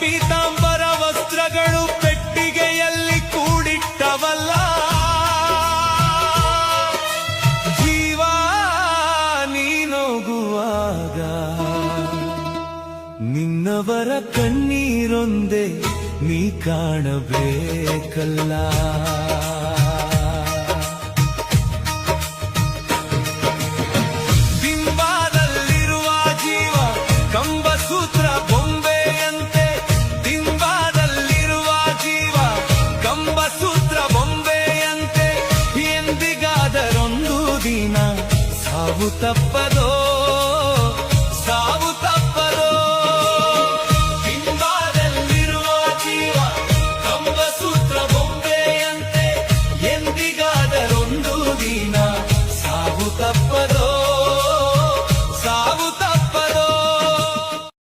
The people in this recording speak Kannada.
ಪೀತಾಂಬರ ವಸ್ತ್ರಗಳು ಪೆಟ್ಟಿಗೆಯಲ್ಲಿ ಕೂಡಿಟ್ಟವಲ್ಲ. ಜೀವ ನೀನೋಗುವಾಗ ನಿನ್ನವರ ಕಣ್ಣೀರೊಂದೇ ನೀ ಕಾಣಬೇಕಲ್ಲ. ಬಿಂಬದಲ್ಲಿರುವ ಜೀವ ಕಂಬಸೂತ್ರ